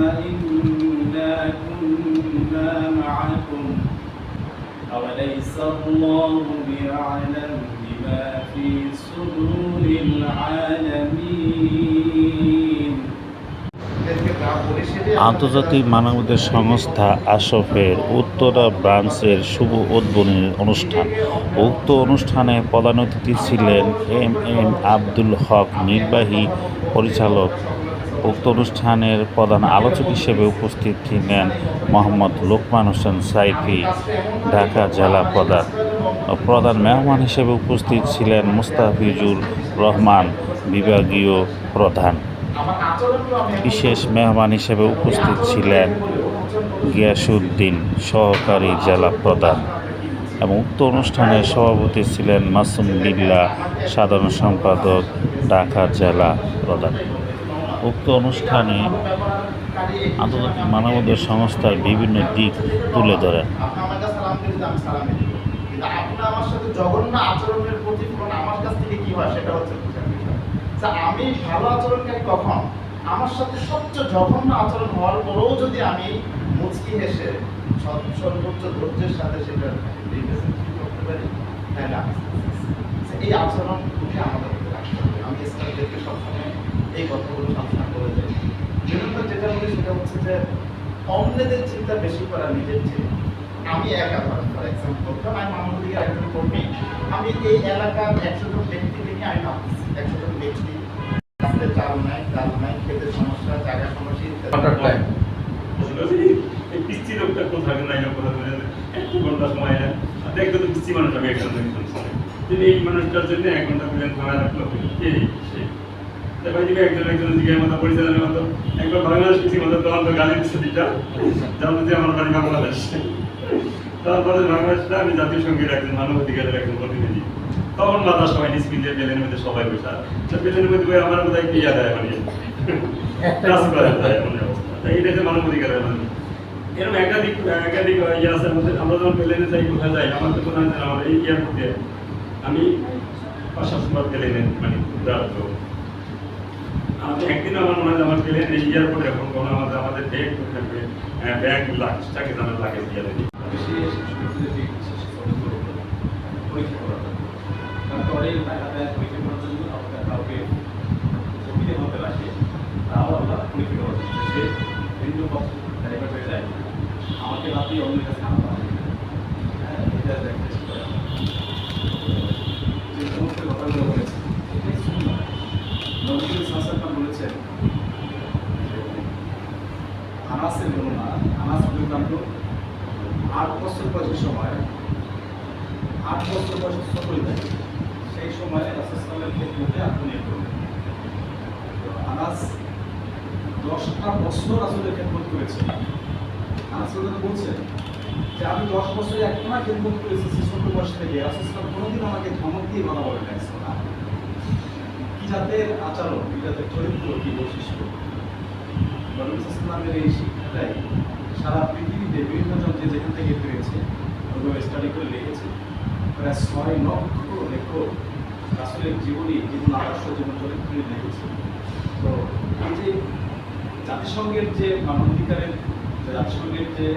إنا كنا معكم أوليس الله بأعلم بما في صدور العالمين। আন্তর্জাতিক মানবাধিকার সংস্থা আশফের উত্তরা ব্রাঞ্চের শুভ উদ্বোধনী অনুষ্ঠান। উক্ত অনুষ্ঠানে প্রধান অতিথি ছিলেন এম আব্দুল হক, নির্বাহী পরিচালক। উক্ত অনুষ্ঠানের প্রধান আলোচক হিসেবে উপস্থিত ছিলেন মোহাম্মদ লোকমান হোসেন সাইফি, ঢাকা জেলা প্রধান মেহমান হিসেবে উপস্থিত ছিলেন মুস্তাফিজুর রহমান, বিভাগীয় প্রধান। বিশেষ মেহমান হিসেবে উপস্থিত ছিলেন গিয়াসউদ্দিন, সহকারী জেলা প্রধান, এবং উক্ত অনুষ্ঠানের সভাপতি ছিলেন মাসুম বিল্লাহ, সাধারণ সম্পাদক, ঢাকা জেলা প্রধান। উক্ত অনুষ্ঠানে আন্তর্জাতিক মানবাধিকার সংস্থার বিভিন্ন দিক তুলে ধরেন। আমি ভালো আচরণকারী কখন? আমার সাথে সবচেয়ে জঘন্য আচরণ হওয়ার পরেও যদি আমি মুচকি হেসে সর্বোচ্চ ধৈর্যের সাথে সেটা করতে পারি, তাহলে এই আচরণ খুবই আমাদের রাখতে হবে। আমি স্টাফদেরকে সবসময় এই কথাগুলো সবসময় করে যাই। বিভিন্ন যেটা বলি সেটা হচ্ছে যে অন্যদের চিন্তা বেশি করা নিজের চেয়ে। আমি একা ধরেন ফর এক্সাম্পল, আমি মামুদিকে একজন কর্মী, আমি এই এলাকার 100 জন ব্যক্তিকে নিয়ে আমি ভাবতেছি 100 জন ব্যক্তি, চাল নাই, ডাল নাই, খেতে সমস্যা, জায়গা সমস্যা এই পিস্তি লোকটা কোথায় নাই না কোথাও একটু ঘন্টা সময় দেখতে তো পিস্তি মানুষ আমি একজন তিনি এই মানুষটার জন্য 1 ঘন্টা পর্যন্ত সময় রাখলো। একজন জিজ্ঞাসা মতো পরিচালনার মতো একবার বাংলাদেশ পিসি মতো তখন তো গালি দিচ্ছে দিটা জানতো যে আমার বাড়ি বাংলাদেশ। তারপরে বাংলাদেশটা আমি জাতীয় সঙ্গীর একজন মানবাধিকারের একজন প্রতিনিধি। তখন বাধা সবাই নিষ্ক্রিয় বেলেনের মধ্যে সবাই বসা বেলেনের মধ্যে বই আমার বোধহয় ক্রিয়া দেয় মানে কাজ করা যায় এমন অবস্থা। তাই এটা যে মানবাধিকারের এরকম একাধিক ইয়ে আছে আমাদের। আমরা যখন প্লেনে যাই, কোথায় যাই, আমার তো কোথায় আমার এই এয়ারপোর্টে আমি 5-7 বার প্লেনে মানে একদিন আমার মনে হয় আমার প্লেন এই এয়ারপোর্টে এখন কোনো আমাদের ব্যাগ লাখটাকে আমার লাগে দিয়ে দেয়। তারপরে পরীক্ষা করার জন্য কাউকে জমিতে হতে রাখে, তাও আমরা পরীক্ষা করার জন্য সে ভিন্ন পক্ষ হয়ে যায়, আমাকে রাতে অন্যের কাছে আনা হয়। এটা দেখতে যে সমস্ত কথাগুলো বলেছে এটাই সুন্দর। নজরুল সাসান বলেছেন আনাসের গণনা, আনাস দুর্দান্ত 8 বছর বয়সের সময়, 8 বছর বয়সে সকল থাকে, সেই সময় রাসূলের খেদমতে আত্মনিয়োগ করলেন। আনাস 10টা বছর রাসূলের খেদমত করেছে। আনাস বলছেন যে আমি 10 বছরে একটানা খেদমত করেছি, ছোট বয়স থেকে রাসূল কোনোদিন আমাকে ধমক দিয়ে কথা বলে নাই। কি জাতের আচরণ, কি জাতের চরিত্র, কি বৈশিষ্ট্য! নবী এই শিক্ষাটাই সারা পৃথিবীতে বিভিন্ন জন যে যেখান থেকে পেয়েছে ওইভাবে স্টাডি করে লিখেছে। প্রায় 6 লক্ষ লেখক রাসূলের জীবন আদর্শ, জীবন চরিত্র লিখেছে। তো এই যে জাতিসংঘের যে মানবাধিকারের জাতিসংঘের যে